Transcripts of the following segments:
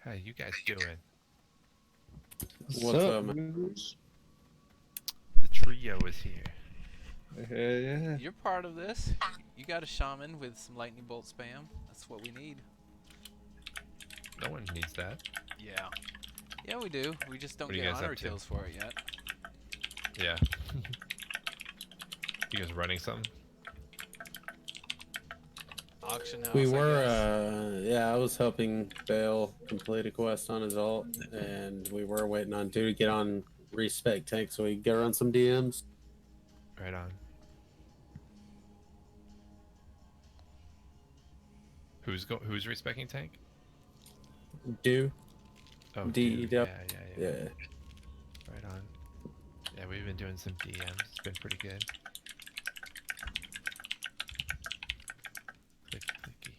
How you guys doing? What's up, man? The trio is here. Yeah. You're part of this. You got a shaman with some lightning bolt spam. That's what we need. No one needs that. Yeah. Yeah, we do. We just don't What are you get guys honor up to? kills for it yet. Yeah. You guys running something? Auction house, We I were, yeah, I was helping Bale complete a quest on his ult, and we were waiting on dude to get on respec tank so we could go run some DMs. Right on. Who's respecking tank? Do Oh, D-E-W. dude. Yeah. Yeah. Right on. Yeah, we've been doing some DMs. It's been pretty good. Clicky.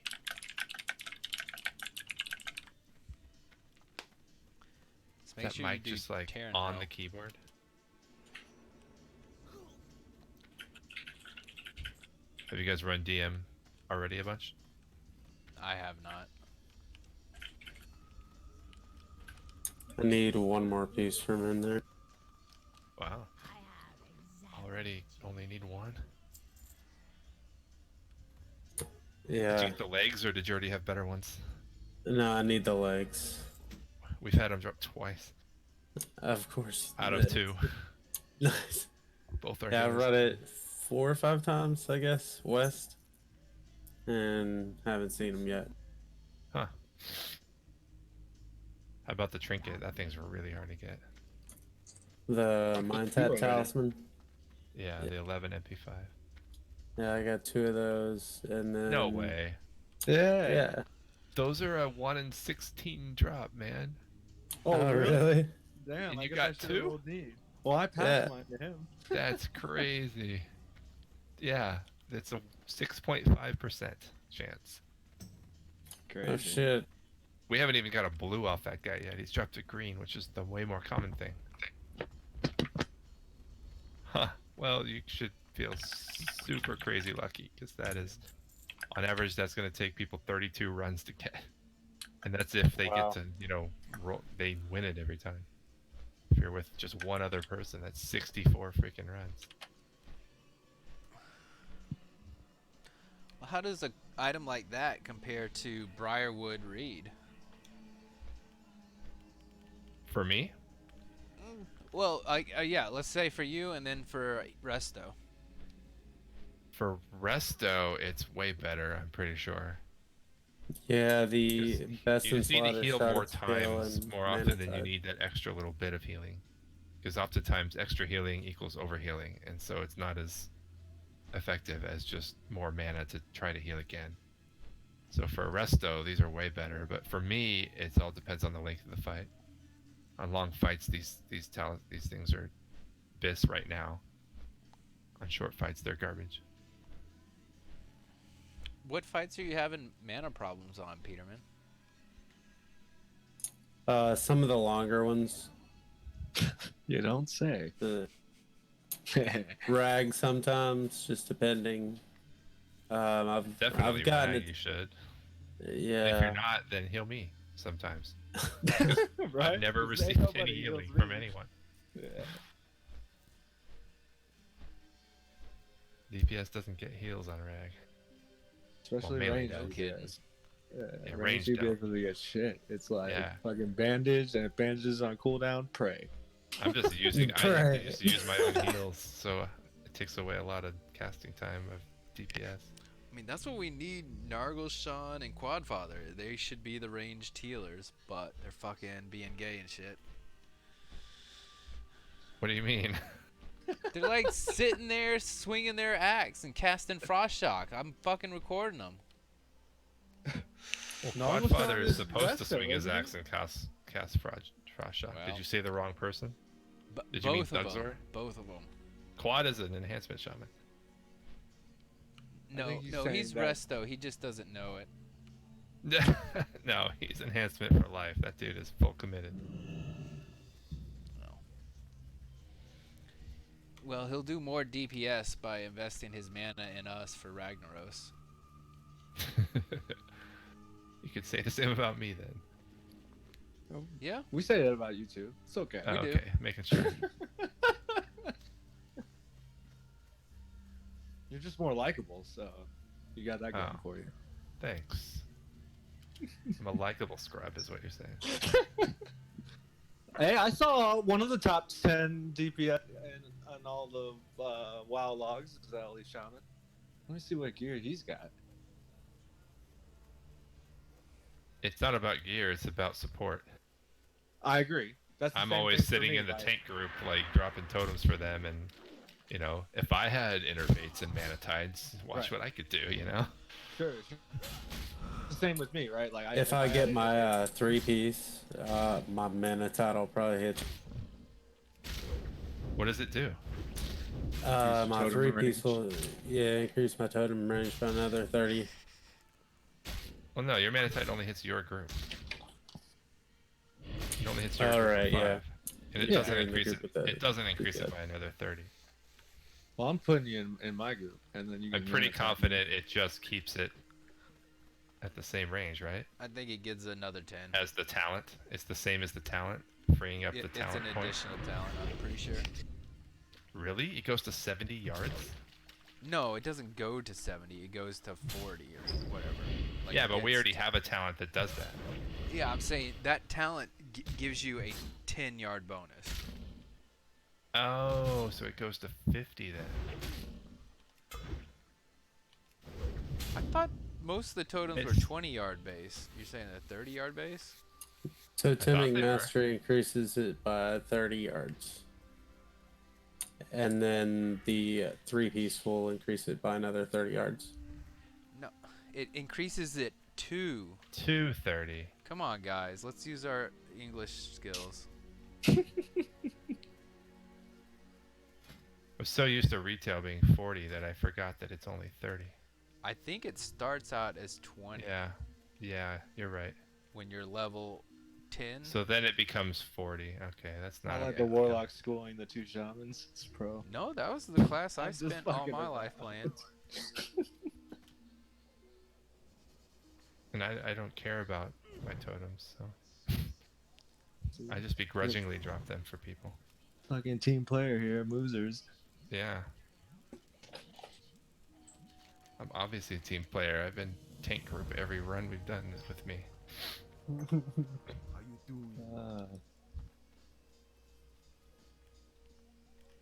Just make Is that sure you mic do just like Terran on row. the keyboard? Have you guys run DM already a bunch? I have not. I need one more piece from in there. Wow. Already only need one? Did you Yeah. get the legs or did you already have better ones? No, I need the legs. We've had them drop twice. Of course. Out of 2. Nice. Both are Yeah, I've healers. run it 4 or 5 times, I guess, west, and haven't seen them yet. Huh. How about the trinket? That thing's really hard to get. The Mind Tap Talisman. Yeah, the 11 MP5. Yeah, I got 2 of those, and then... No way. Yeah. Those are a 1 in 16 drop, man. Oh, really? Damn, And I you guess got I should've 2? rolled D. Well, I passed Yeah. mine to him. That's crazy. Yeah, it's a 6.5% chance. Crazy. Oh, shit. We haven't even got a blue off that guy yet. He's dropped a green, which is the way more common thing. Huh. Well, you should feel super crazy lucky, because that is, on average, that's going to take people 32 runs to get. And that's if they Wow. get to, they win it every time. If you're with just one other person, that's 64 freaking runs. Well, how does an item like that compare to Briarwood Reed? For me? Well, yeah, let's say for you and then for Resto. For Resto, it's way better, I'm pretty sure. Yeah, the 'Cause best you in just need to slaughter heal shot more at scale times, and more mana often than you type. need that extra little bit of healing. Because oftentimes extra healing equals overhealing, and so it's not as effective as just more mana to try to heal again. So for Resto, these are way better, but for me, it all depends on the length of the fight. On long fights, these things are BIS right now. On short fights, they're garbage. What fights are you having mana problems on, Peterman? Some of the longer ones. You don't say. The rag sometimes, just depending. Definitely I've gotten rag, it. you should. Yeah. If you're not, then heal me sometimes. Right? I've never Because received nobody any heals healing me. from anyone. Yeah. DPS doesn't get heals on rag. Especially melee range does. DPS. Yeah, Range range DPS doesn't get shit. It's like Yeah. fucking bandage, and if bandage is on cooldown, pray. I'm just using. I Pray. used to use my own heals, so it takes away a lot of casting time of DPS. I mean, that's what we need. Nargle, Sean, and Quadfather. They should be the ranged healers, but they're fucking being gay and shit. What do you mean? They're like sitting there swinging their axe and casting frost shock. I'm fucking recording them. Well, No, I was Quadfather telling is this supposed to Resto, swing his isn't he? axe and cast frost shock. Well. Did you say the wrong person? Did you Both mean of them. Thugzor? Both of them. Quad is an enhancement shaman. No, think he's no, saying he's that- Resto. He just doesn't know it. No, he's enhancement for life. That dude is full committed. No. Well, he'll do more DPS by investing his mana in us for Ragnaros. You could say the same about me then. Yeah. We say that about you too. It's okay. Oh, do. okay, making sure. You're just more likable, so you got that going Oh. for you. Thanks. I'm a likable scrub, is what you're saying. Hey, I saw one of the top 10 DPS on all the WoW logs is Ellie Shaman. Let me see what gear he's got. It's not about gear; it's about support. I agree. That's the I'm same always thing for sitting me, in the like- tank group, like dropping totems for them, and you know, if I had innervates and manatides, watch Right. what I could do. You know. Sure. The same with me, right? Like If I get had my it- 3-piece, my mana title probably hits. What does it do? My totem 3-piece range. will, increase my totem range by another 30. Well, no, your manatide only hits your group. It only hits your All group right, of yeah. 5. And it Yeah, doesn't in the increase group it. with the- It doesn't increase it yeah. by another 30. Well, I'm putting you in my group, and then you. I'm can pretty manage confident it just keeps it at the same range, right? I think it gives another 10. As the talent, it's the same as the talent, freeing up the It's talent an point. additional talent, I'm pretty sure. Really? It goes to 70 yards? No, it doesn't go to 70. It goes to 40 or whatever. Like, Yeah, but we it's already 10. have a talent that does that. Yeah, I'm saying that talent gives you a 10-yard bonus. Oh, so it goes to 50 then. I thought most of the totems were It's- 20-yard base. You're saying a 30-yard base? So thought Timing they were. Mastery increases it by 30 yards. And then the 3-piece will increase it by another 30 yards. No, it increases it to. 230. Come on, guys. Let's use our English skills. I was so used to retail being 40 that I forgot that it's only 30. I think it starts out as 20 Yeah, you're right. when you're level 10. So then it becomes 40. Okay, that's I not like a the good warlock schooling the 2 shamans. It's pro. No, that was the class I I'm just spent all fucking my around. life playing. And I don't care about my totems, so I just begrudgingly drop them for people. Fucking team player here, Moosers. Yeah. I'm obviously a team player. I've been tank group every run we've done is with me.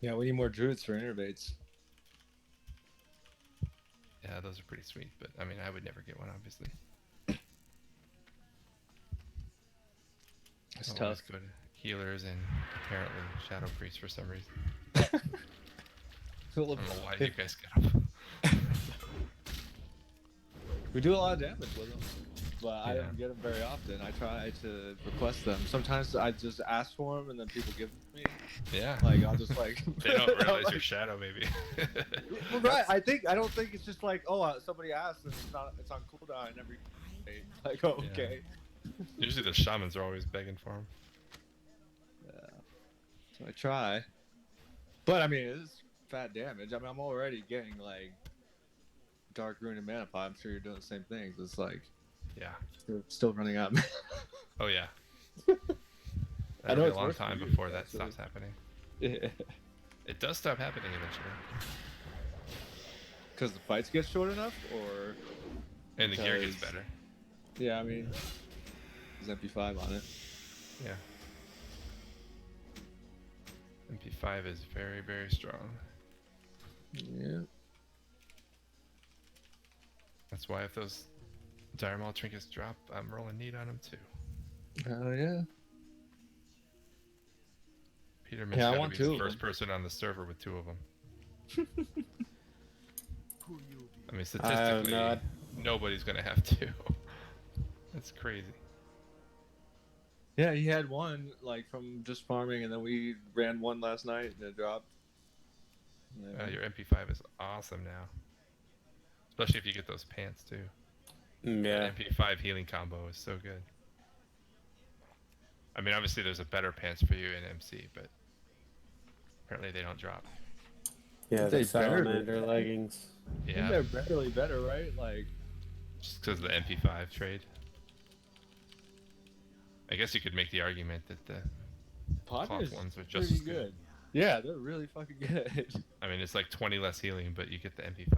Yeah, we need more druids for innervates. Yeah, those are pretty sweet, but I mean, I would never get one, obviously. It's I'll always tough. go to healers and apparently shadow priests for some reason. I don't know why you guys get them. We do a lot of damage with them, but I Yeah. don't get them very often. I try to request them. Sometimes I just ask for them and then people give them to me. Yeah. Like I'll just like. They don't realize like- your shadow, maybe. Well, right. I don't think it's just like, oh, somebody asked and it's on cooldown and every. Like, oh, Yeah. okay. Usually the shamans are always begging for them. Yeah. So I try. But I mean, it's fat damage. I mean, I'm already getting like Dark Rune and Mana Pot. I'm sure you're doing the same things. It's like Yeah. you're still running out. Oh yeah. I That'll know be it's a long worse for time you, before that actually. stops happening. Yeah. It does stop happening eventually. Because the fights get short enough, or And the gear gets Because- better. yeah, I mean, there's MP5 on it. Yeah. MP5 is very, very strong. Yeah. That's why if those Dire Maul trinkets drop, I'm rolling neat on them too. Oh yeah. Peterman's Yeah, I gotta want be two the of first them. person on the server with 2 of them. I mean, I statistically, have nobody's gonna have 2. That's crazy. Yeah, he had one like from just farming, and then we ran one last night and it dropped. Yeah. Your MP5 is awesome now. Especially if you get those pants too. Yeah. The MP5 healing combo is so good. I mean, obviously there's a better pants for you in MC, but apparently they don't drop. Yeah, They the better. salamander leggings. I think Yeah, they're barely better, right? Like, just because of the MP5 trade. I guess you could make the argument that the Pod cloth is ones are just pretty as good. Yeah, they're really fucking good. I mean, it's like 20 less healing, but you get the MP5.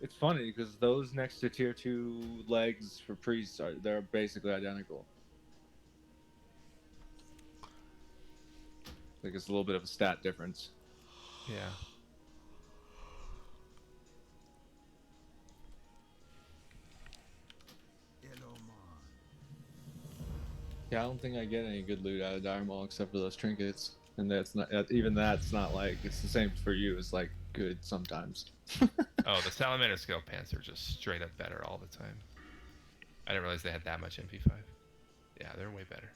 It's funny because those next to tier 2 legs for priests they're basically identical. Like it's a little bit of a stat difference. Yeah. Yeah, I don't think I get any good loot out of Dire Maul except for those trinkets, and that's not even that's not like it's the same for you. It's like good sometimes. Oh, the Salamander Scale Pants are just straight up better all the time. I didn't realize they had that much MP5. Yeah, they're way better.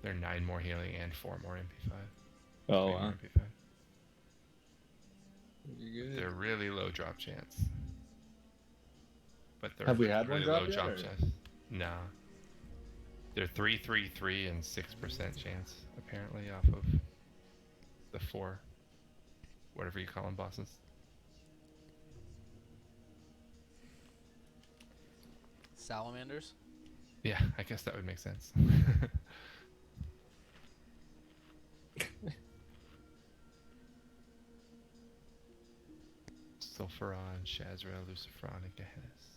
They're 9 more healing and 4 more MP5. Oh, 3 wow. more MP5. Pretty good. They're really low drop chance. But they're Have we had really one drop low yet, drop or? chance. Nah. They're 3, 3, 3, and 6% chance, apparently, off of the 4. Whatever you call them, bosses. Salamanders? Yeah, I guess that would make sense. Sulfuron, Shazra, Lucifron, and Gehennas.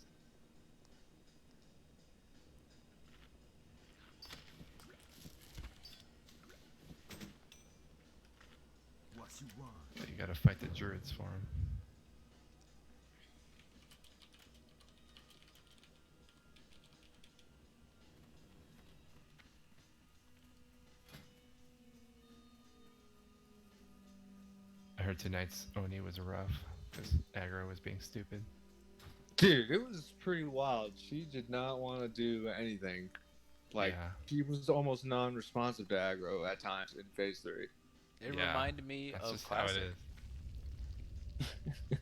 So you gotta fight the druids for him. I heard tonight's Oni was rough because aggro was being stupid. Dude, it was pretty wild. She did not want to do anything. Like Yeah. she was almost non-responsive to aggro at times in phase 3. It Yeah, reminded me That's of just Classic. how it is.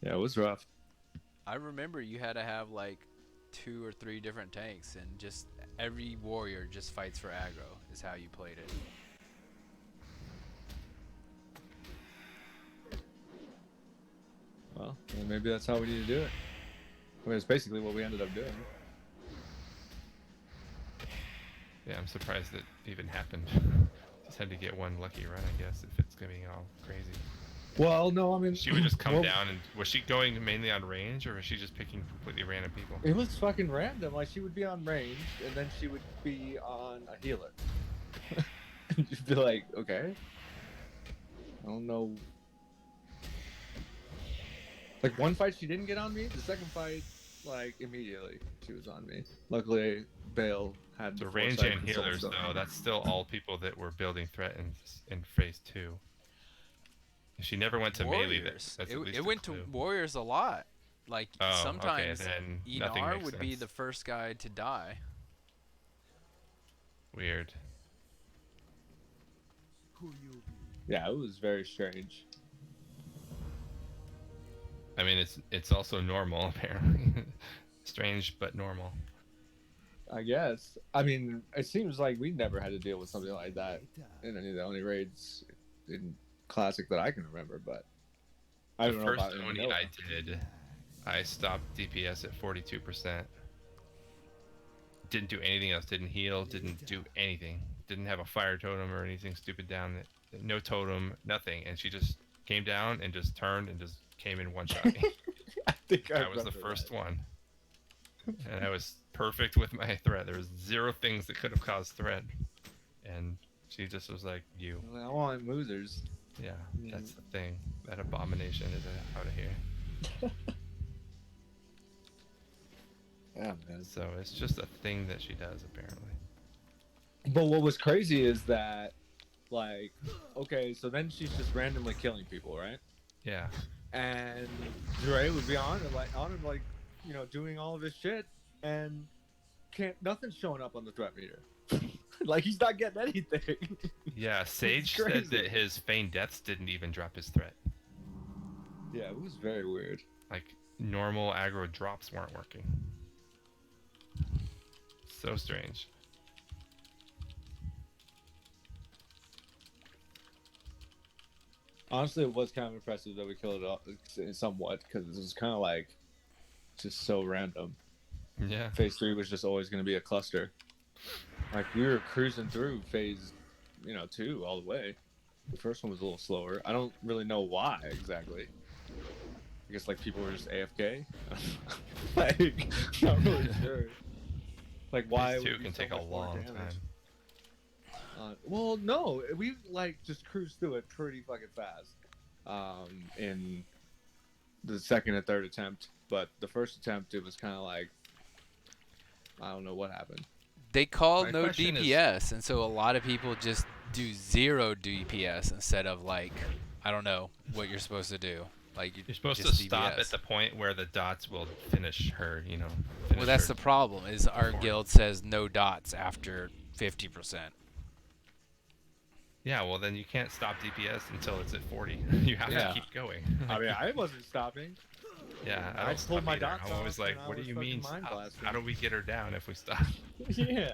Yeah, it was rough. I remember you had to have like 2 or 3 different tanks, and just every warrior just fights for aggro is how you played it. Well, maybe that's how we need to do it. I mean, it's basically what we ended up doing. Yeah, I'm surprised it even happened. Just had to get one lucky run, I guess, if it's gonna be all crazy. Well, no, I mean... She would just come well, down, and was she going mainly on range, or was she just picking completely random people? It was fucking random. Like, she would be on range, and then she would be on a healer. And you'd be like, okay. I don't know. Like, one fight she didn't get on me. The second fight, like, immediately she was on me. Luckily, Bale had The the range foresight and to solve healers, stuff. though, that's still all people that were building threat in phase 2. If she never went to melee, Warriors. that's It, at least it a went to clue. warriors a lot. Like Oh, sometimes okay, then nothing Enar makes would be sense. the first guy to die. Weird. Yeah, it was very strange. I mean, it's also normal, apparently. Strange, but normal. I guess. I mean, it seems like we never had to deal with something like that in any of the only raids in Classic that I can remember, but I The don't know first about in Oni vanilla. I did, I stopped DPS at 42%. Didn't do anything else. Didn't heal. Didn't do anything. Didn't have a fire totem or anything stupid down. No totem. Nothing. And she just came down and just turned and just came in one shot me. I think I was the first one. And I was perfect with my threat. There was 0 things that could have caused threat. And she just was like, you. I want losers. Yeah, that's the thing. That abomination is out of here. Yeah, man. So it's just a thing that she does, apparently. But what was crazy is that, like, okay, so then she's just randomly killing people, right? Yeah. And Dre would be on and like, you know, doing all of his shit, and nothing's showing up on the threat meter. Like he's not getting anything. Yeah, Sage said crazy. that his feigned deaths didn't even drop his threat. Yeah, it was very weird. Like, normal aggro drops weren't working. So strange. Honestly, it was kind of impressive that we killed it off somewhat because it was kind of like just so random. Yeah. Phase 3 was just always going to be a cluster. Like we were cruising through phase, 2 all the way. The first one was a little slower. I don't really know why exactly. I guess like people were just AFK. Like not really sure. Like why Phase would 2 be can so take a much more long damage? time. Well, no, we like just cruised through it pretty fucking fast. In the second and third attempt, but the first attempt it was kind of like I don't know what happened. They call My no question is- DPS, and so a lot of people just do 0 DPS instead of like, I don't know what you're supposed to do. Like You're supposed to just stop DPS. at the point where the dots will finish her, Well, that's the problem. Is our before. guild says no dots after 50%. Yeah, well then you can't stop DPS until it's at 40. You have Yeah. to keep going. I mean, I wasn't stopping. yeah, I I don't pulled stop my either. dots I'm always off like, and I what do was you fucking mean? mind Stop? blasting. How do we get her down if we stop? Yeah.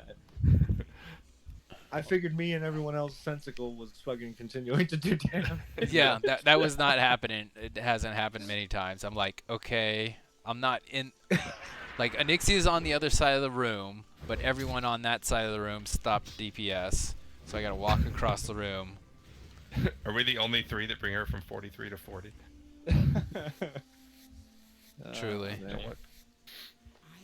I figured me and everyone else sensical was fucking continuing to do damage. Yeah, that was not happening. It hasn't happened many times. I'm like, okay, I'm not in. Like Anixia is on the other side of the room, but everyone on that side of the room stopped DPS, so I gotta walk across the room. Are we the only 3 that bring her from 43 to 40? Truly. man. You know what?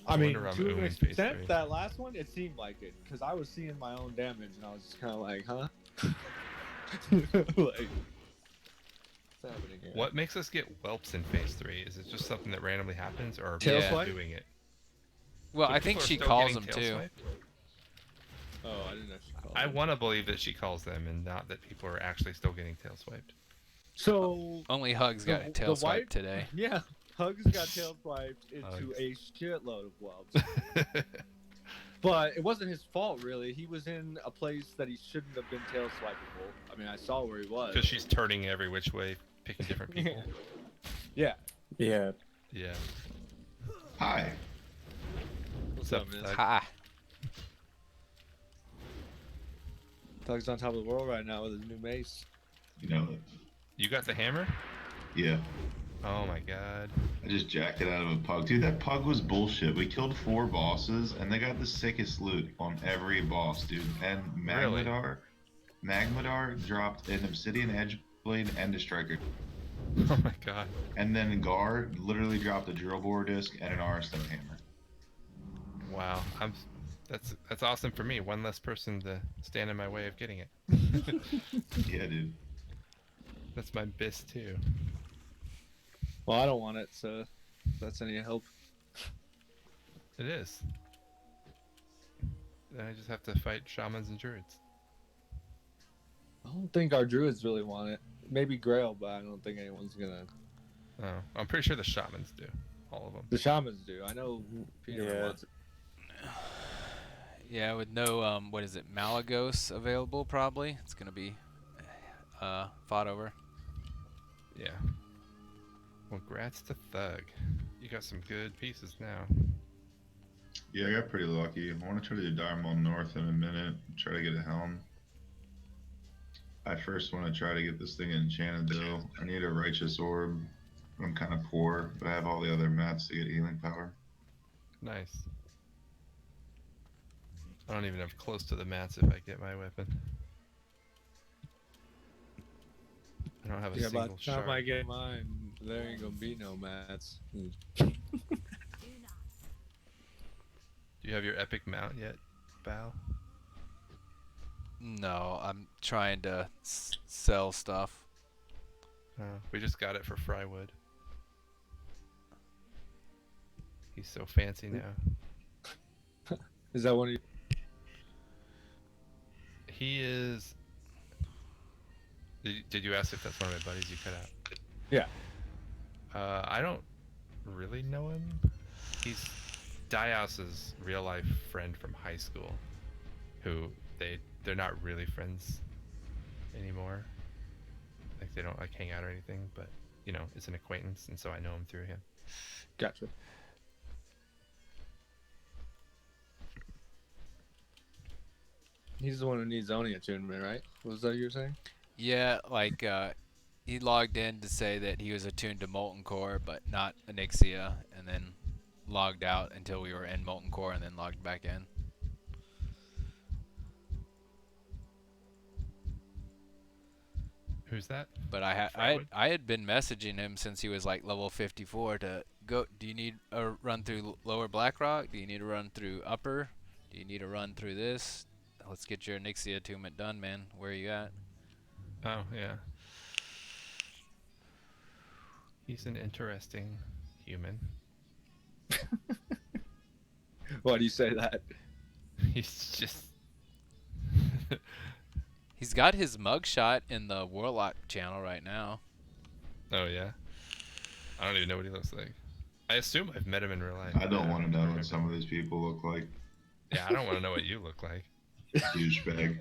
I I mean, wonder I'm to an owning phase extent, 3. that last one, it seemed like it. Because I was seeing my own damage, and I was just kind of like, huh? Like, what's happening here? What makes us get whelps in phase 3? Is it just something that randomly happens, or are Tail people swipe? doing it? Well, So I think people are she still calls getting them tail too. swiped? Oh, I didn't actually call I it. want to believe that she calls them, and not that people are actually still getting tail swiped. So, Only Hugs got a tail the swipe wipe- today. yeah, Hugs got tail swiped into Hugs. a shitload of whelps. But it wasn't his fault, really. He was in a place that he shouldn't have been tail swipeable. I mean, I saw where he was. Because she's turning every which way, picking different people. Yeah. Yeah. Yeah. Hi. What's What's up, up, man? Thug? Ha! Thug's on top of the world right now with his new mace. You know it. You got the hammer? Yeah. Oh my god. I just jacked it out of a pug. Dude, that pug was bullshit. We killed 4 bosses, and they got the sickest loot on every boss, dude. And Really? Magmadar dropped an Obsidian Edgeblade and a Striker. Oh my god. And then Gar literally dropped a drill bore disc and an Arstone hammer. Wow. That's awesome for me. One less person to stand in my way of getting it. Yeah, dude. That's my bis too. Well, I don't want it, so if that's any help. It is. Then I just have to fight shamans and druids. I don't think our druids really want it. Maybe Grail, but I don't think anyone's gonna. Oh, I'm pretty sure the shamans do. All of them. The shamans do. I know Peter Yeah. wants it. Yeah, with no what is it, Malagos available probably. It's gonna be fought over. Yeah. Well, grats to Thug. You got some good pieces now. Yeah, I got pretty lucky. I want to try to do Diamond North in a minute. Try to get a helm. I first want to try to get this thing enchanted though. I need a righteous orb. I'm kind of poor, but I have all the other mats to get healing power. Nice. I don't even have close to the mats if I get my weapon. I don't have a Yeah, by single the time shard. I get mine, there ain't gonna be no mats. Do you have your epic mount yet, Bao? No, I'm trying to sell stuff. We just got it for Frywood. He's so fancy now. Is that one of you? He is. Did you ask if that's one of my buddies you cut out? Yeah. I don't really know him. He's Dias's real life friend from high school, who they're not really friends anymore. Like they don't like hang out or anything, but you know, it's an acquaintance, and so I know him through him. Gotcha. He's the one who needs zoning attunement, right? What was that you were saying? Yeah, like he logged in to say that he was attuned to Molten Core, but not Onyxia, and then logged out until we were in Molten Core, and then logged back in. Who's that? But I had been messaging him since he was like level 54 to go. Do you need a run through Lower Blackrock? Do you need a run through Upper? Do you need a run through this? Let's get your Onyxia attunement done, man. Where are you at? Oh, yeah. He's an interesting human. Why do you say that? He's just... He's got his mugshot in the Warlock channel right now. Oh, yeah? I don't even know what he looks like. I assume I've met him in real life. I don't want to know what some of these people look like. Yeah, I don't want to know what you look like. Douchebag.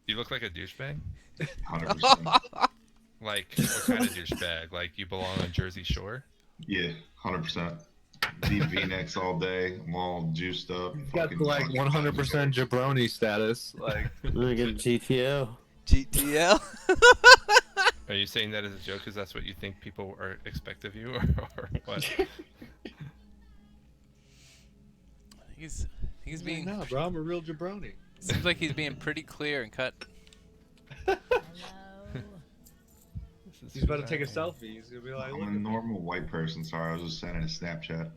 You look like a douchebag? 100%. Like, what kind of douchebag? Like, you belong on Jersey Shore? Yeah, 100%. Deep V-necks all day. I'm all juiced up. Got like 100% jabroni status. Like, Look at GTO. GTL? Are you saying that as a joke because that's what you think people are expect of you, or what? He's being. no, bro, I'm a real jabroni. Seems like he's being pretty clear and cut. He's about to take a selfie. He's gonna be like, I'm look a at me. normal white person. Sorry, I was just sending a Snapchat.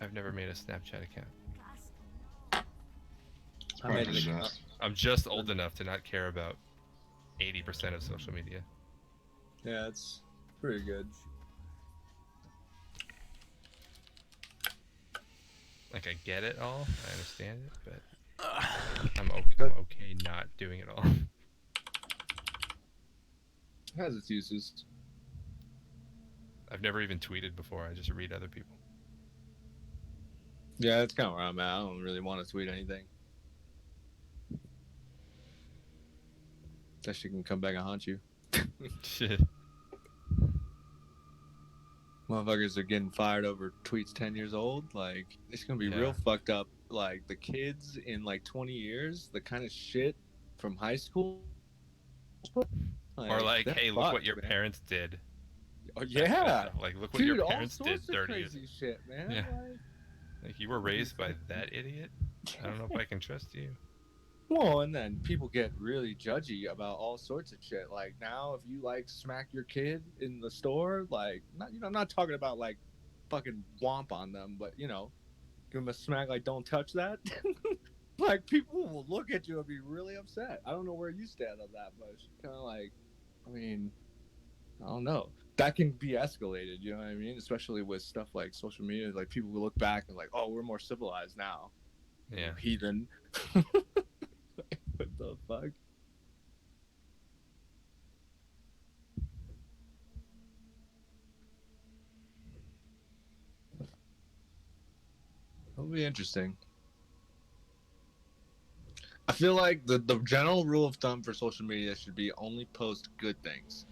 I've never made a Snapchat account. It's I probably made for an the account. best. I'm just old enough to not care about 80% of social media. Yeah, it's pretty good. Like, I get it all, I understand it, but I'm But- okay not doing it all. It has its uses. I've never even tweeted before, I just read other people. Yeah, that's kind of where I'm at. I don't really want to tweet anything. That shit can come back and haunt you. Shit. Motherfuckers are getting fired over tweets 10 years old. Like, it's gonna be Yeah. real fucked up. Like, the kids in like 20 years, the kind of shit from high school. Or like, they're hey, look what fucked, your man. parents did. Oh, That kind of yeah. stuff. Like, look what Dude, your all parents did sorts of 30 years crazy shit, man. Yeah. Like, Like, you were raised by that idiot? I don't know if I can trust you. well, and then people get really judgy about all sorts of shit. Like now, if you like smack your kid in the store, like not, I'm not talking about like fucking womp on them, but give them a smack like don't touch that. Like people will look at you and be really upset. I don't know where you stand on that, but it's kind of like, I mean, I don't know. That can be escalated, you know what I mean? Especially with stuff like social media, like people will look back and like, oh, we're more civilized now. Yeah. Heathen. What the fuck? That'll be interesting. I feel like the general rule of thumb for social media should be only post good things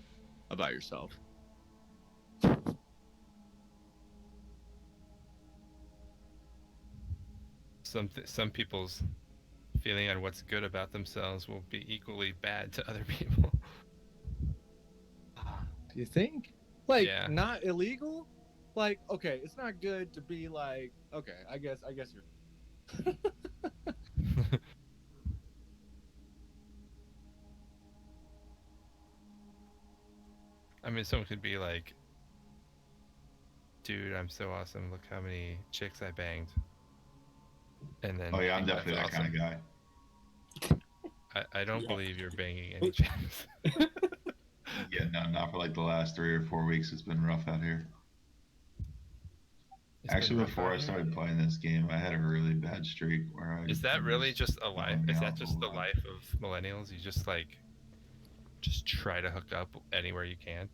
about yourself. Some people's feeling on what's good about themselves will be equally bad to other people. Do you think? Like, Yeah. not illegal? Like, okay, it's not good to be like, okay, I guess you're. I mean, someone could be like, dude, I'm so awesome. Look how many chicks I banged. And then Oh yeah, I'm think that's definitely that kind of guy. I don't believe you're banging any chicks. Yeah, no, not for like the last 3 or 4 weeks. It's been rough out here. It's been Actually, rough before out I here. started playing this game, I had a really bad streak where I. Is that really just a life? me Is out that a just the lot. life of millennials? You just just try to hook up anywhere you can.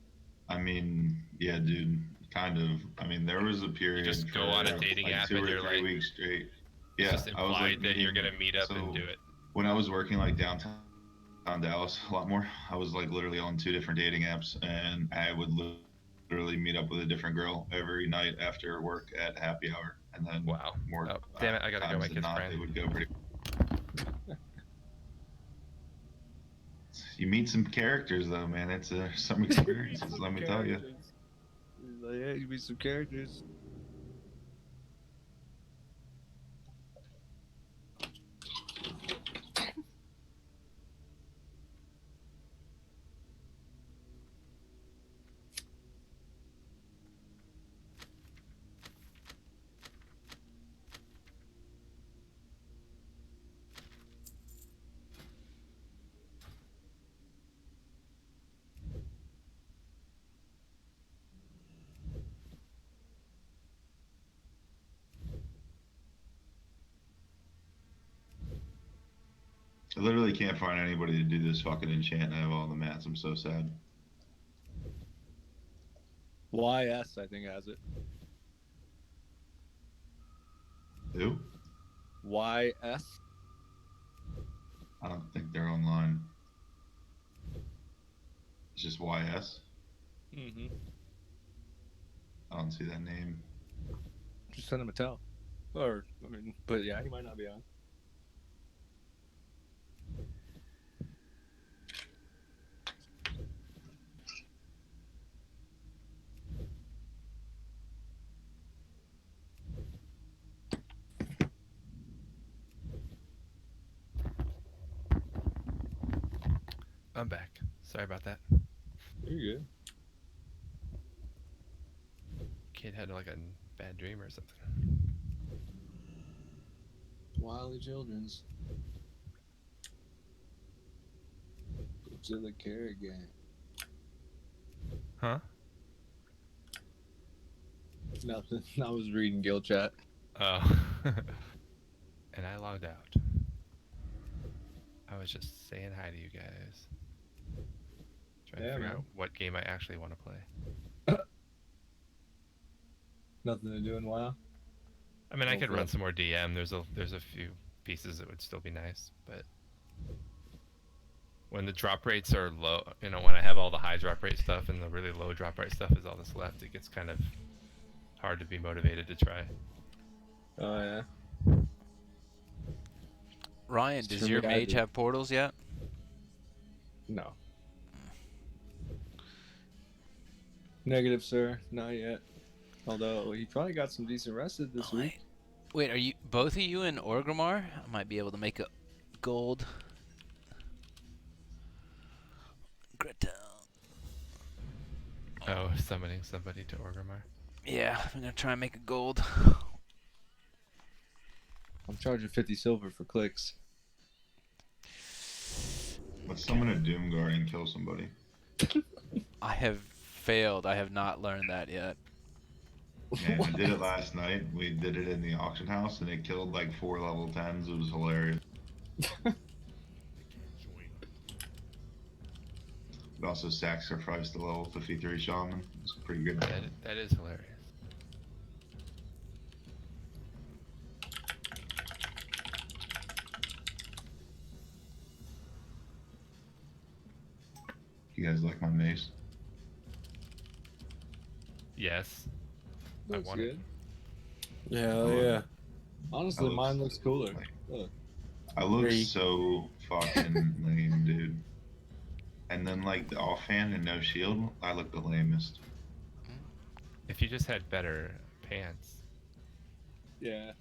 I mean, yeah, dude, kind of. I mean, there was a period. just go for, on a dating like app 2 and or you're 3 like- weeks straight. It's Yeah, just I was implied like that you're meeting- gonna meet up and so do it. When I was working like downtown Dallas a lot more, I was like literally on 2 different dating apps, and I would literally meet up with a different girl every night after work at happy hour, and then Wow. more. Oh, damn it, I gotta go, times my than kid's not, crying. They would go pretty You meet some characters though, man. It's some experiences. Let me tell you. He's like, yeah, you meet some characters. I literally can't find anybody to do this fucking enchant. I have all the mats. I'm so sad. YS, I think, has it. Who? YS? I don't think they're online. It's just YS. Mm-hmm. I don't see that name. Just send him a tell. Or, I mean, but yeah, he might not be on. I'm back. Sorry about that. You're good. Kid had like a bad dream or something. Wily Children's. Go to the carrot game. Huh? Nothing. I was reading guild chat. Oh. And I logged out. I was just saying hi to you guys. Trying to figure out what game I actually want to play. Nothing to do in WoW. I mean, I could Hopefully. run some more DM. There's a few pieces that would still be nice, but when the drop rates are low, you know, when I have all the high drop rate stuff and the really low drop rate stuff is all that's left, it gets kind of hard to be motivated to try. Oh yeah. Ryan, It's does true, your I mage do. have portals yet? No. Negative, sir. Not yet. Although he probably got some decent rested this Oh, week. Wait, are you both of you in Orgrimmar? I might be able to make a gold. Greta. Oh, summoning somebody to Orgrimmar. Yeah, I'm gonna try and make a gold. I'm charging 50 silver for clicks. Let's summon a Doomguard and kill somebody. I have failed. I have not learned that yet. Man, I did it last night. We did it in the auction house, and it killed like 4 level 10s. It was hilarious. It also sacrificed the level 53 shaman. It's pretty good. That is hilarious. You guys like my mace? Yes. I Looks want it. good. Hell yeah. Honestly, That mine looks looks cooler. like- Look. I look Three. so fucking lame, dude. And then like the offhand and no shield, I look the lamest. If you just had better pants. Yeah.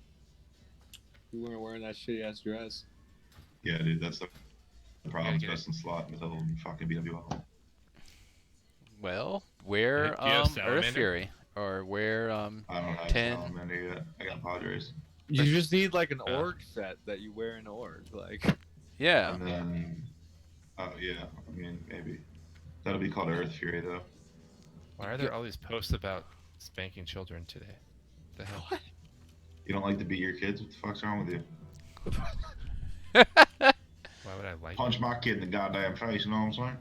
You weren't wearing that shitty ass dress. Yeah, dude, that's the problem. get Best in slot until fucking BWL. Well, wear Do you have Earth Salamander? Fury or wear I don't have 10. Salamander yet. I got Padres. You just need like an Uh. org set that you wear in org. Like, Yeah. And then, oh yeah, I mean maybe that'll be called Earth Fury though. Why are there all these posts about spanking children today? The hell? You don't like to beat your kids? What the fuck's wrong with you? Why would I like Punch my kid in the goddamn face. You know what I'm saying?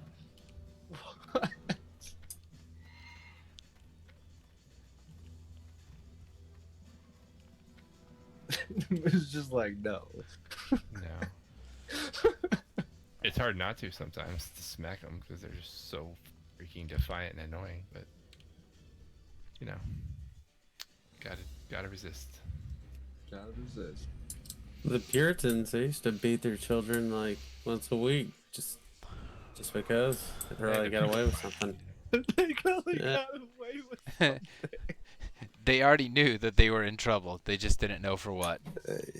it's just like, no. No. It's hard not to sometimes to smack them because they're just so freaking defiant and annoying. But you know, gotta resist. Gotta resist. The Puritans, they used to beat their children like once a week. Just Just because they really got away with something. They really Yeah. got away with something. They already knew that they were in trouble. They just didn't know for what.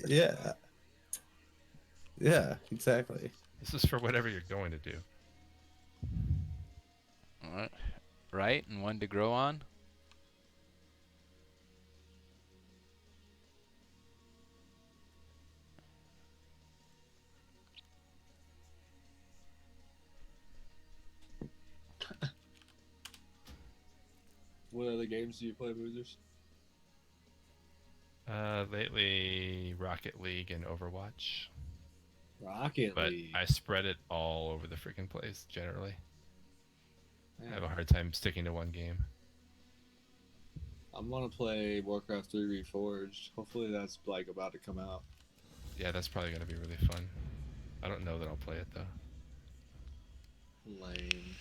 Yeah. Yeah, exactly. This is for whatever you're going to do. Alright. Right? And one to grow on? What other games do you play, Boozers? Lately, Rocket League and Overwatch. Rocket But League. I spread it all over the freaking place, generally. I have a Man, hard time sticking to one game. I'm gonna play Warcraft 3 Reforged. Hopefully that's like about to come out. Yeah, that's probably going to be really fun. I don't know that I'll play it, though. Lame.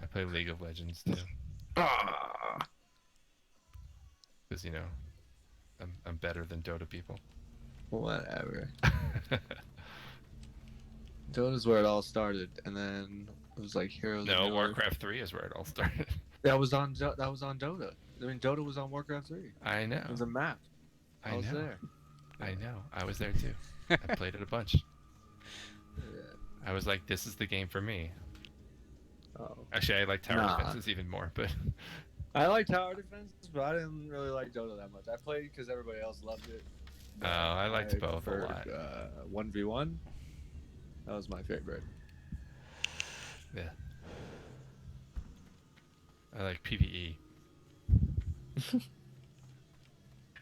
I play League of Legends, too. Because, you know, I'm better than Dota people. Whatever. Dota's where it all started, and then it was like Heroes. No, of Middle Earth. Warcraft 3 is where it all started. That was on Dota. I mean, Dota was on Warcraft 3. I know. It was a map. I was know. there. I know. I was there, too. I played it a bunch. Yeah. I was like, this is the game for me. Oh. Actually, I like Tower Nah. Defenses even more, but I like tower defense, but I didn't really like Dota that much. I played because everybody else loved it. Oh, I liked both a preferred, lot. 1v1. That was my favorite. Yeah. I like PvE.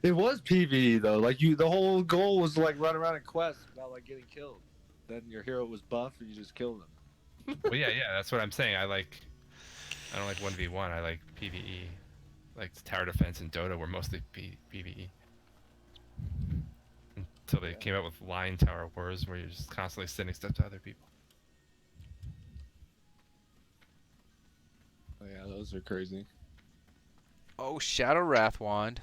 It was PvE though. Like the whole goal was to like run around and quest without like getting killed. Then your hero was buffed and you just killed him. Well, yeah, that's what I'm saying. I don't like 1v1. I like PvE. Like Tower Defense and Dota were mostly PvE. Until they came out with Line Tower Wars, where you're just constantly sending stuff to other people. Oh yeah, those are crazy. Oh, Shadow Wrath Wand.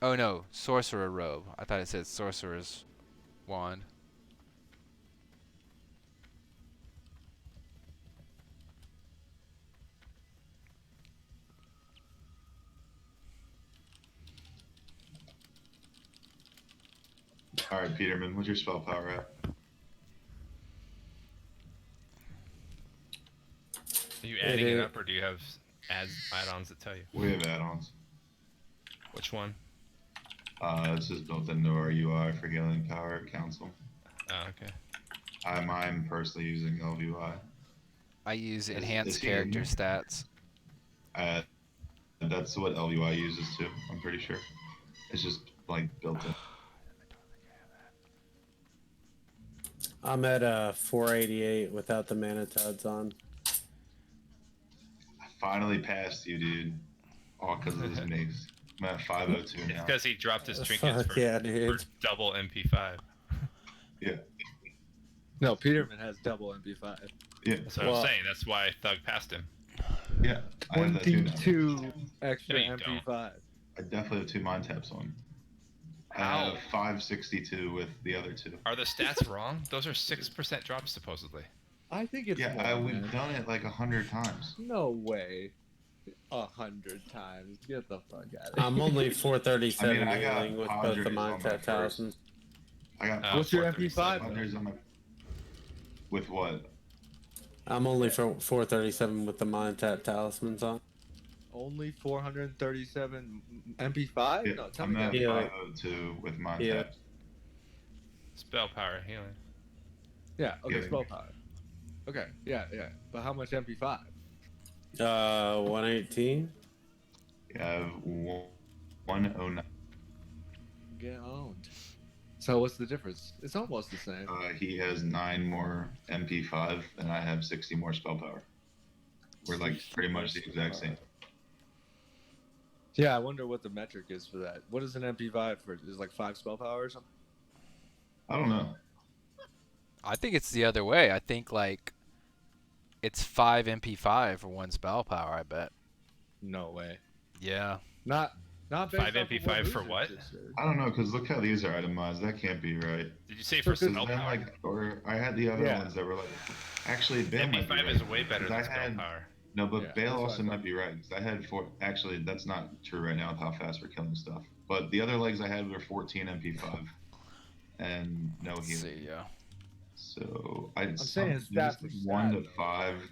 Oh no, Sorcerer Robe. I thought it said Sorcerer's Wand. All right, Peterman, what's your spell power at? Are you adding it up, or do you have add-ons that tell you? We have add-ons. Which one? This is built into our UI for healing power council. Oh, okay. I'm personally using LVI. I use Is enhanced he character in? stats. That's what LVI uses too, I'm pretty sure. It's just like built in. I'm at 488 without the mana tuds on. I finally passed you, dude. All because of this mace. I'm at 502 It's now. because he dropped his trinkets Fuck for, yeah, for dude. double MP5. Yeah. No, Peterman has double MP5. Yeah. That's what Well- I'm saying. That's why Thug passed him. Yeah. I have that too now. 22 extra No, you don't. MP5. I definitely have 2 mind taps on. I How? have 562 with the other 2. Are the stats wrong? Those are 6% drops, supposedly. I think it's Yeah, more, we've man. done it like 100 times. No way. 100 times. Get the fuck out of here. I'm only 437 I mean, I got healing with both Padres the on mind my tap first. talismans. I got What's your 437. MP5? Padres on my. With what? I'm only for 437 with the mind tap talismans on. Only 437 MP5? Yeah, No, tell I'm me at that. Yeah. 502 with mind Yeah. taps. Spell power healing. Yeah, okay, Yeah. spell power. Okay, yeah. But how much MP5? 118. Yeah, I have 109. Get owned. So what's the difference? It's almost the same. He has 9 more MP5, and I have 60 more spell power. We're like pretty much the exact same. Yeah, I wonder what the metric is for that. What is an MP5 for? Is it like 5 spell power or something? I don't know. I think it's the other way. I think like it's 5 MP5 for 1 spell power, I bet. No way. Yeah. Not Not based 5 off of MP5 for Losers what? just said. I don't know, because look how these are itemized. That can't be right. Did you say So for good. spell Because then, power? like, or I had the other Yeah. ones that were like, actually, Bale might be MP5 right. is way better 'cause than I spell had, power. no, but Yeah, Bale that's what I also thought. might be right, because I had 4. Actually, that's not true right now with how fast we're killing stuff. But the other legs I had were 14 MP5 and no Let's healing. see, yeah. So I'm saying his maybe stats it's like are 1 to sad, though. 5,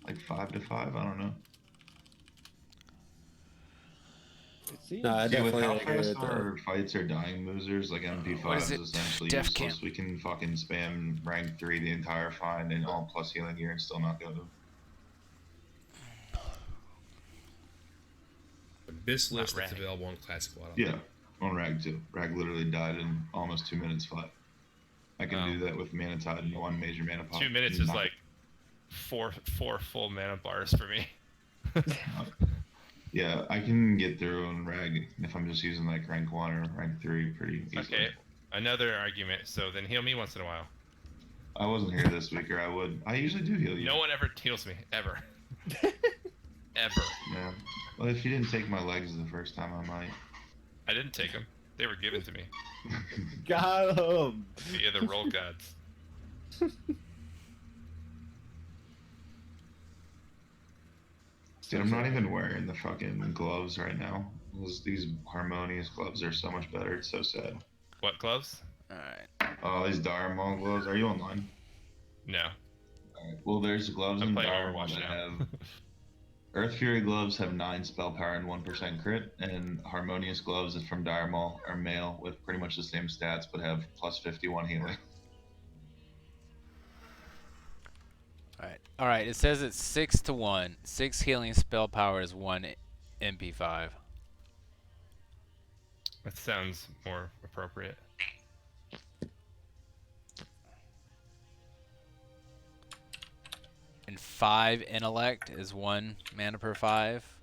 like 5 to 5. I don't know. It seems. No, I Yeah, with definitely how agree fast with that. our fights are dying losers, like MP5 What is is it? essentially Def useless. camp. We can fucking spam rank 3 the entire find and all plus healing gear and still not go to. Abyss Not list that's rag. available on Classic Waddle. Yeah, on Rag too. Rag literally died in almost 2 minutes flat. I can do that with Mana Tide and 1 major mana pop. 2 minutes and is not- like four full mana bars for me. Yeah, I can get through on Rag if I'm just using like rank 1 or rank 3 pretty easily. Okay, another argument. So then heal me once in a while. I wasn't here this week, or I would. I usually do heal you. No one ever heals me, ever. Ever. Yeah. Well, if you didn't take my legs the first time, I might. I didn't take them. They were given to me Got him. via the roll gods. Dude, I'm not even wearing the fucking gloves right now. These harmonious gloves are so much better. It's so sad. What gloves? Alright. Oh, these Dire Maul gloves. Are you online? No. Alright. Well, there's gloves I'm in playing Dire Maul Overwatch that now. have. Earth Fury gloves have 9 spell power and 1% crit, and Harmonious gloves from Dire Maul are male with pretty much the same stats but have plus 51 healing. Alright, it says it's 6 to 1. 6 healing spell power is 1 MP5. That sounds more appropriate. And 5 intellect is 1 mana per 5.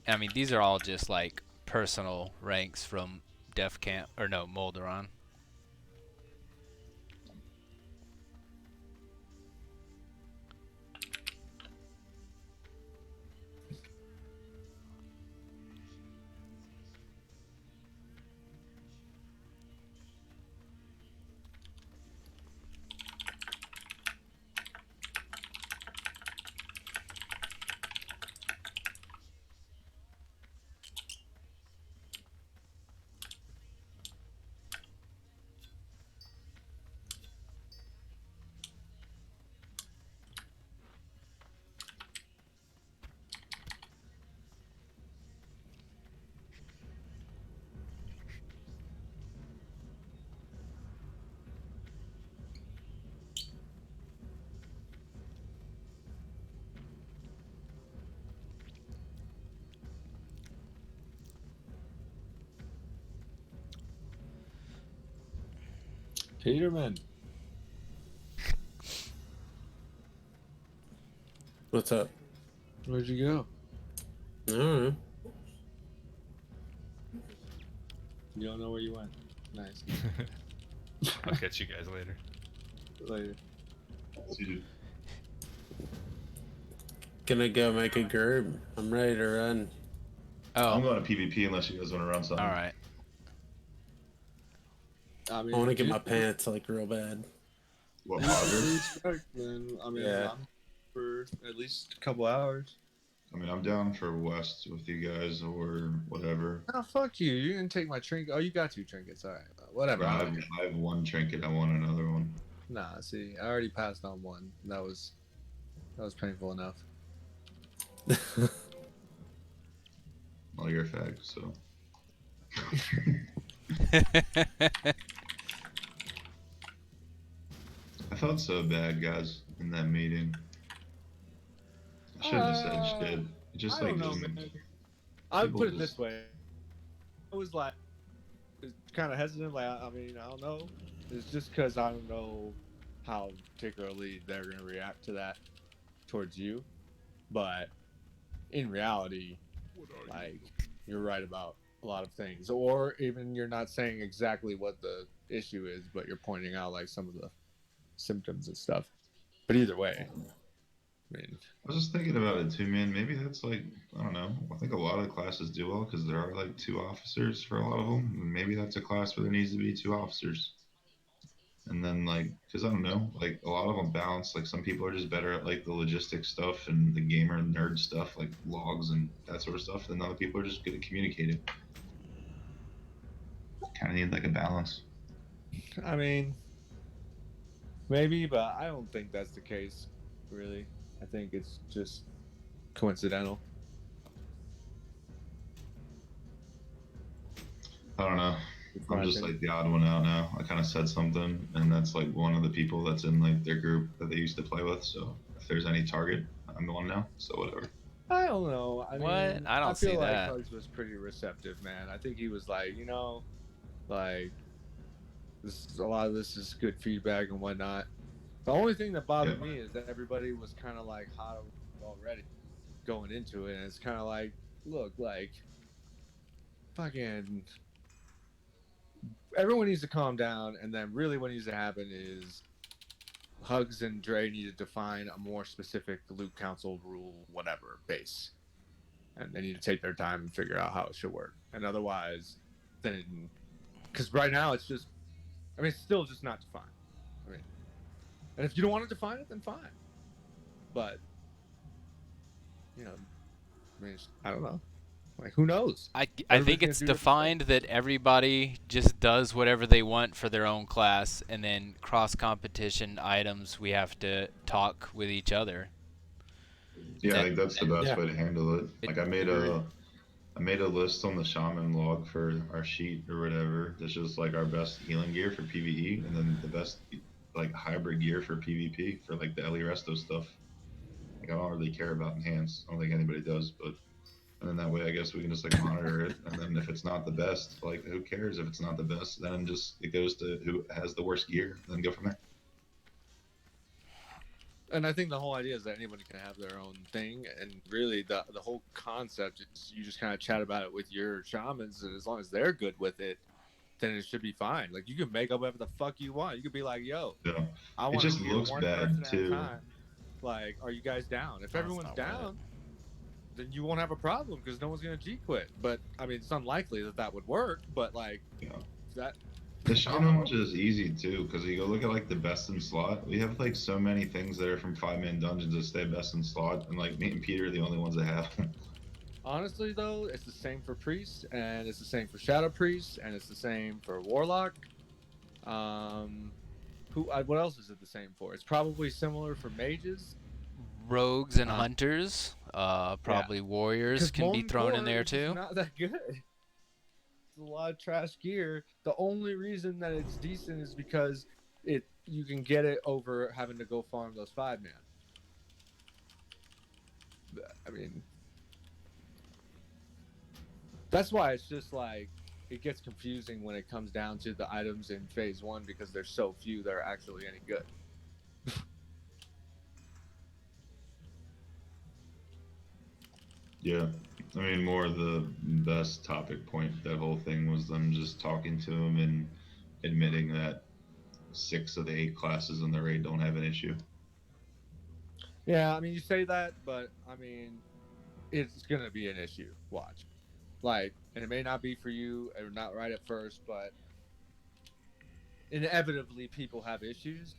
I mean, these are all just like personal ranks from Def Camp, or no, Molderon. Peterman. What's up? Where'd you go? I don't know. You don't know where you went. Nice. I'll catch you guys later. Later. Dude, Gonna go make a group. I'm ready to run. I'm Oh, going to PvP unless you guys want to run something. alright. I mean, I want to get my pants like real bad. What, Then, Margaret? I mean, Yeah. I'm for at least a couple hours. I mean, I'm down for West with you guys or whatever. Oh, fuck you. You didn't take my trinket. Oh, you got 2 trinkets. All right. Whatever. I have 1 trinket. I want another one. Nah, see, I already passed on 1. That was painful enough. Well, you're a fag, so. I felt so bad, guys, in that meeting. I shouldn't have said shit. It just I like don't know, doesn't. man. I would people put it just- this way. I was like, kind of hesitant. Like, I mean, I don't know. It's just because I don't know how particularly they're gonna react to that towards you. But in reality, like, you're right about a lot of things, or even you're not saying exactly what the issue is, but you're pointing out like some of the symptoms and stuff. But either way, I mean, was just thinking about it too, man. Maybe that's like, I don't know. I think a lot of the classes do well because there are like 2 officers for a lot of them. And maybe that's a class where there needs to be 2 officers. And then like, because I don't know, like a lot of them balance. Like some people are just better at like the logistics stuff and the gamer nerd stuff, like logs and that sort of stuff. Then other people are just good at communicating. Kind of need like a balance. I mean, maybe, but I don't think that's the case. Really, I think it's just coincidental. I don't know. It's I'm my just opinion. like the odd one out now. I kind of said something, and that's like one of the people that's in like their group that they used to play with. So if there's any target, I'm the one now. So whatever. I don't know. I What? mean, I don't feel see like that. Hugs was pretty receptive, man. I think he was like, like a lot of this is good feedback and whatnot. The only thing that bothered me is that everybody was kind of like hot already going into it, and it's kind of like, look, like fucking everyone needs to calm down, and then really what needs to happen is Hugs and Dre need to define a more specific loot council rule, whatever base, and they need to take their time and figure out how it should work. And otherwise, then because right now it's just, I mean, it's still just not defined. I mean, and if you don't want to define it, then fine. But I mean, I don't know. Like, who knows? I think Everybody's it's gonna do defined that everybody just does whatever they want for their own class, and then cross competition items we have to talk with each other. Yeah, I think that's the best Yeah. way to handle it. Like I made Agreed. I made a list on the shaman log for our sheet or whatever. That's just like our best healing gear for PvE, and then the best like hybrid gear for PvP for like the Ellie Resto stuff. Like I don't really care about enhance. I don't think anybody does, but and then that way I guess we can just like monitor it. And then if it's not the best, like who cares if it's not the best? Then just it goes to who has the worst gear, and then go from there. And I think the whole idea is that anybody can have their own thing, and really the whole concept is you just kind of chat about it with your shamans, and as long as they're good with it, then it should be fine. Like you can make up whatever the fuck you want. You could be like, "Yo, Yeah, I it want to just heal looks one bad person at a too. time. Like, are you guys down? If That's everyone's not what down, then you won't have a problem because no one's gonna G quit. But I mean, it's unlikely that would work. But like Yeah. that, The shaman one is easy too, because you go look at like the best in slot. We have like so many things that are from 5-man dungeons that stay best in slot, and like me and Peter are the only ones that have them. Honestly, though, it's the same for priest, and it's the same for shadow priest, and it's the same for warlock. What else is it the same for? It's probably similar for mages. Rogues and hunters, probably warriors can be thrown in there too. Not that good. It's a lot of trash gear. The only reason that it's decent is because you can get it over having to go farm those 5-man. I mean, that's why it's just like it gets confusing when it comes down to the items in phase 1 because there's so few that are actually any good. Yeah, I mean, more the best topic point that whole thing was them just talking to him and admitting that 6 of the 8 classes in the raid don't have an issue. Yeah, I mean, you say that, but I mean, it's gonna be an issue. Watch, like, and it may not be for you, or not right at first, but inevitably people have issues,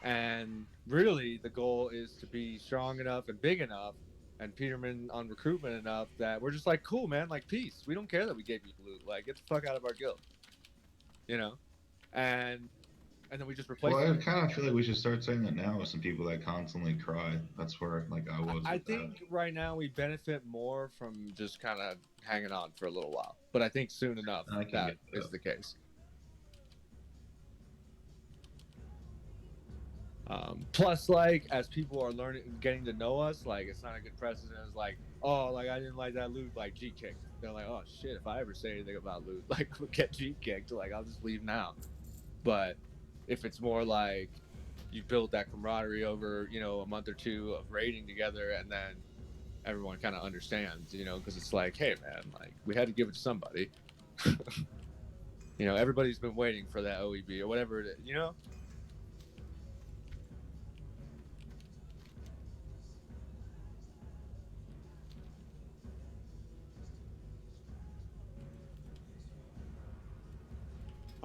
and really the goal is to be strong enough and big enough and Peterman on recruitment enough that we're just like, cool, man, like, peace. We don't care that we gave you loot. Like, get the fuck out of our guild, and then we just replace Well, I it. kind of feel like we should start saying that now with some people that constantly cry. That's where like I was. I with think right now we benefit more from just kind of hanging on for a little while, but I think soon enough I can that get that. is the case. Plus, like, as people are getting to know us, like, it's not a good precedent. It's like, oh, like, I didn't like that loot, like, G kicked. They're like, oh shit, if I ever say anything about loot, like, get G kicked, like, I'll just leave now. But if it's more like you build that camaraderie over, a month or two of raiding together, and then everyone kind of understands, because it's like, hey, man, like, we had to give it to somebody. Everybody's been waiting for that OEB or whatever it is,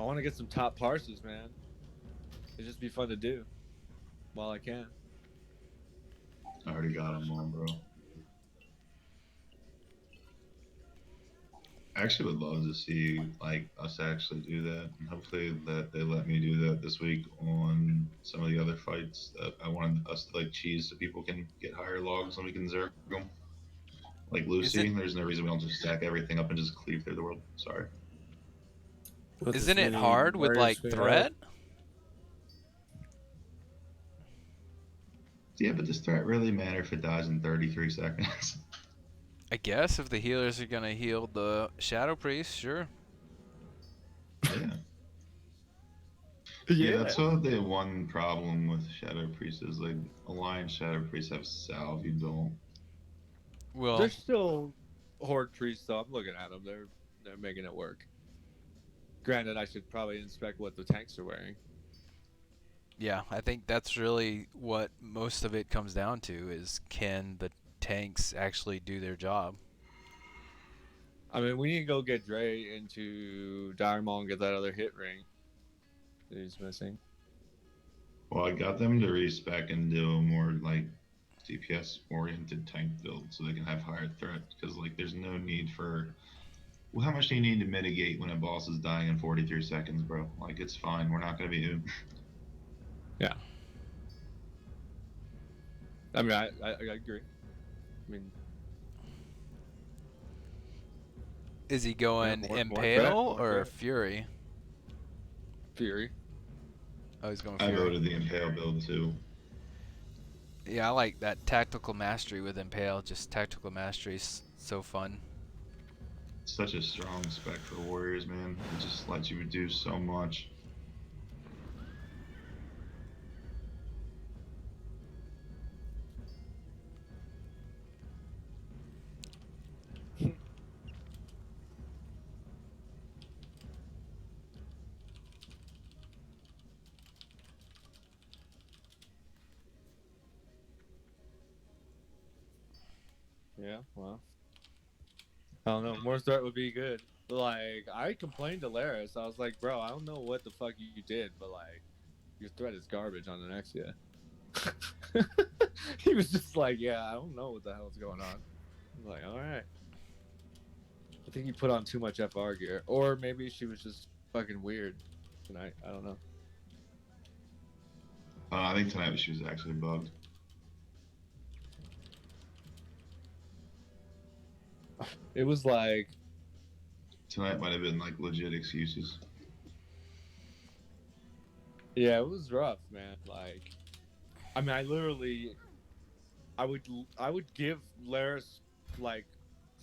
want to get some top parses, man. It'd just be fun to do while I can. I already got them on, bro. I actually would love to see like us actually do that, and hopefully that they let me do that this week on some of the other fights that I wanted us to like cheese so people can get higher logs and we can zerg them. Like Lucy, there's no reason we don't just stack everything up and just cleave through the world. Sorry. With as Isn't it many hard with like warriors we have. threat? Yeah, but does threat really matter if it dies in 33 seconds? I guess if the healers are gonna heal the Shadow Priest, sure. Yeah. Yeah, that's sort of the one problem with Shadow Priest is like Alliance Shadow Priests have salve, you don't. Well, They're still Horde priests, though. I'm looking at them. They're making it work. Granted, I should probably inspect what the tanks are wearing. yeah, I think that's really what most of it comes down to is can the tanks actually do their job? I mean, we need to go get Dre into Dire Maul and get that other hit ring that he's missing. Well, I got them to respec and do a more like DPS oriented tank build so they can have higher threat because like there's no need for. Well, how much do you need to mitigate when a boss is dying in 43 seconds, bro? Like it's fine. We're not gonna be. Yeah. I mean, I agree. I mean, Is he going more Impale threat, or Fury? Fury. Oh, he's going I Fury. voted the Impale build too. Yeah, I like that tactical mastery with Impale. Just tactical mastery is so fun. Such a strong spec for warriors, man. It just lets you do so much. Yeah, well. I don't know. More threat would be good. Like, I complained to Laris. I was like, bro, I don't know what the fuck you did, but, like, your threat is garbage on the Nexia. He was just like, yeah, I don't know what the hell's going on. I'm like, alright. I think you put on too much FR gear. Or maybe she was just fucking weird tonight. I don't know. I think tonight she was actually bugged. It was like, Tonight might have been like legit excuses. yeah, it was rough, man. Like, I mean, I would give Laris like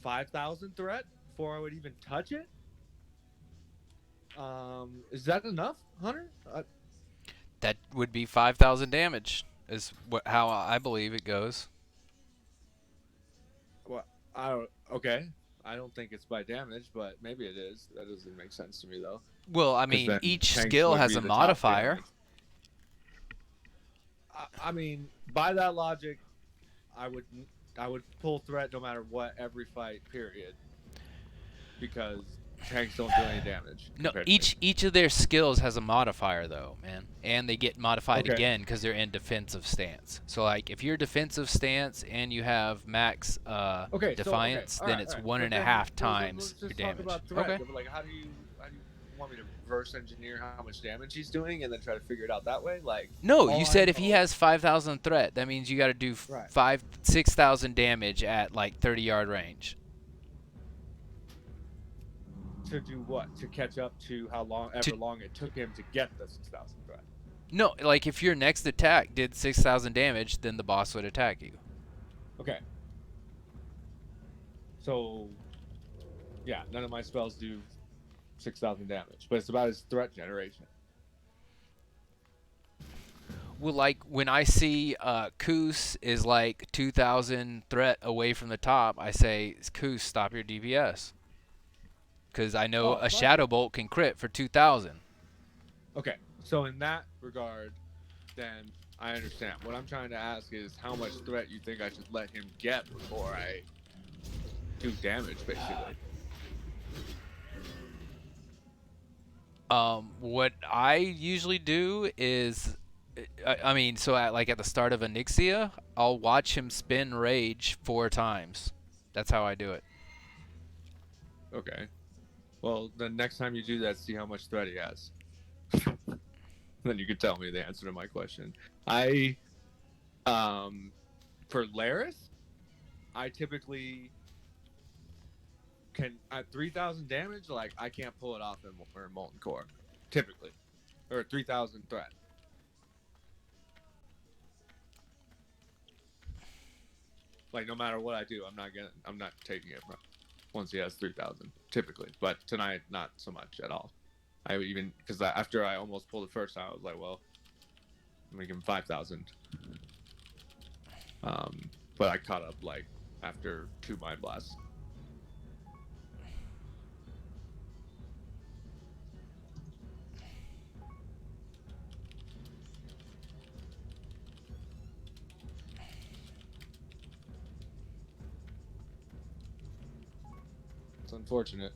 5,000 threat before I would even touch it. Is that enough, Hunter? That would be 5,000 damage. Is how I believe it goes. Well, okay. I don't think it's by damage, but maybe it is. That doesn't make sense to me though. Well, I 'Cause mean, then each tanks skill would has be a the top modifier. damage. I mean, by that logic, I would pull threat no matter what every fight, period. Because tanks don't do any damage. No, compared to me. each of their skills has a modifier though, man, and they get modified Okay. again because they're in defensive stance. So like, if you're defensive stance and you have max defiance, so, then alright, it's alright. one But and a then half let's times just your talk damage. about threat. Okay. But like, how do you want me to reverse engineer how much damage he's doing and then try to figure it out that way? Like, No, all you I said if he know- has 5,000 threat, that means you got to do Right. 6,000 damage at like 30-yard range. to do what? To catch up to how long it took him to get the 6,000 threat. No, like if your next attack did 6,000 damage, then the boss would attack you. Okay. So, yeah, none of my spells do 6,000 damage, but it's about his threat generation. Well, like when I see Koos is like 2,000 threat away from the top, I say, Koos, stop your DPS. Because I know a Shadow Bolt can crit for 2,000. Okay, so in that regard, then I understand. What I'm trying to ask is how much threat you think I should let him get before I do damage, basically. What I usually do is, I mean, so at the start of Onyxia, I'll watch him spin Rage 4 times. That's how I do it. Okay. Well, then next time you do that, see how much threat he has. Then you can tell me the answer to my question. I, for Laris, I typically can at 3,000 damage. Like I can't pull it off in Molten Core, typically, or 3,000 threat. Like no matter what I do, I'm not taking it once he has 3,000 typically. But tonight, not so much at all. I even because after I almost pulled it first time, I was like, well, I'm gonna give him 5,000. But I caught up like after 2 Mind Blasts. It's unfortunate.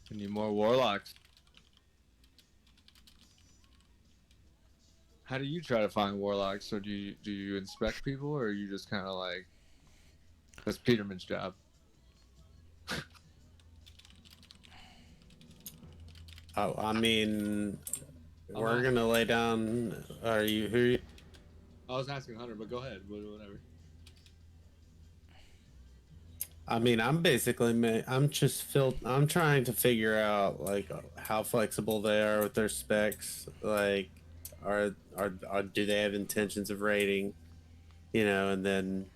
I need more warlocks. How do you try to find warlocks? So do you inspect people, or are you just kind of like, that's Peterman's job? Oh, I mean, Oh, we're wow. gonna lay down. Are you who? I was asking Hunter, but go ahead. Whatever. I mean, I'm basically, I'm trying to figure out like how flexible they are with their specs. Like, do they have intentions of raiding? You know, and then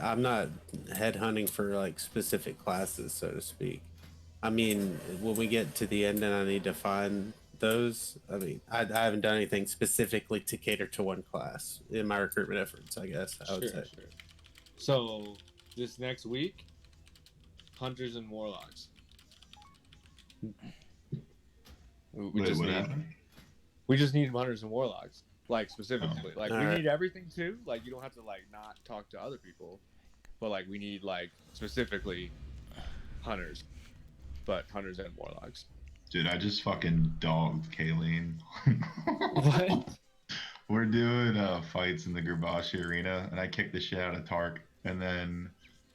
I'm not headhunting for like specific classes, so to speak. I mean, when we get to the end and I need to find those, I mean, I haven't done anything specifically to cater to one class in my recruitment efforts, I guess I would say. Sure. So this next week, hunters and warlocks. Wait, what happened? We just need hunters and warlocks, like specifically. Like All we right. need everything too. Like you don't have to like not talk to other people, but like we need like specifically hunters, but hunters and warlocks. Dude, I just fucking dogged Kayleen. What? We're doing fights in the Gerbashi arena, and I kicked the shit out of Tark, and then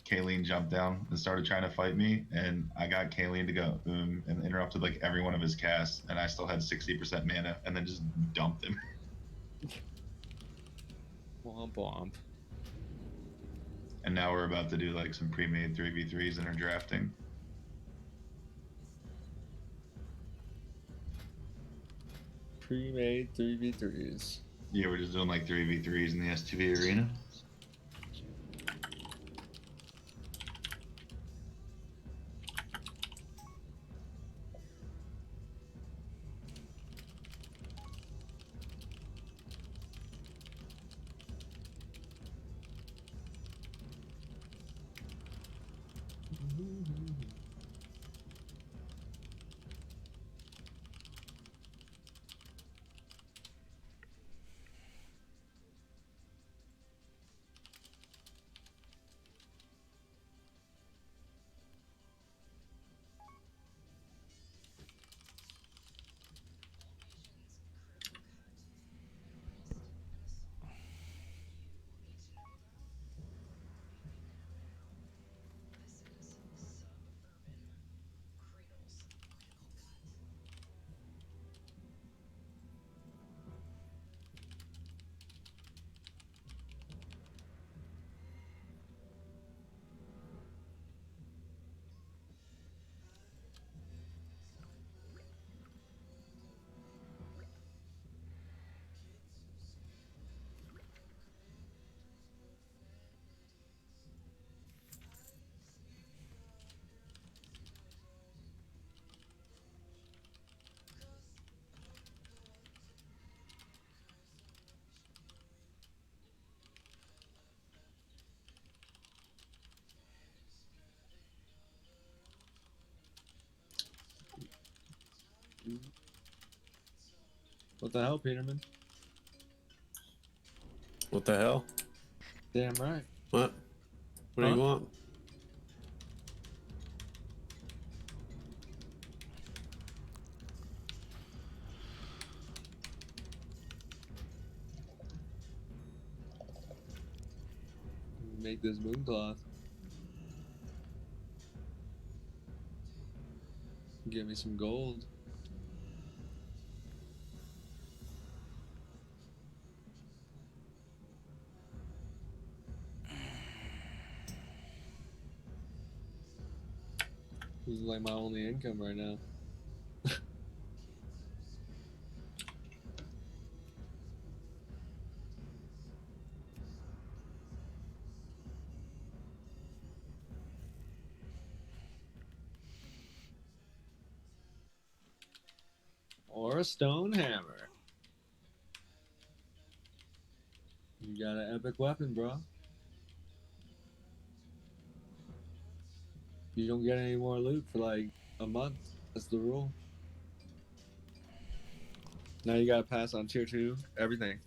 Kayleen jumped down and started trying to fight me, and I got Kayleen to go and interrupted like every one of his casts, and I still had 60% mana, and then just dumped him. Womp womp. And now we're about to do like some pre-made 3v3s in our drafting. Pre-made 3v3s. Yeah, we're just doing like 3v3s in the STV arena. What the hell, Peterman? What the hell? Damn right. What? What do Huh? you want? Make this moon cloth. Give me some gold. This is like my only income right now. Or a stone hammer. You got an epic weapon, bro. You don't get any more loot for like a month. That's the rule. Now you gotta pass on tier 2 everything.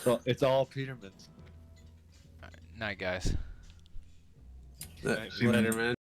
So it's all Peterman's. Night, guys. See, man. Later, man.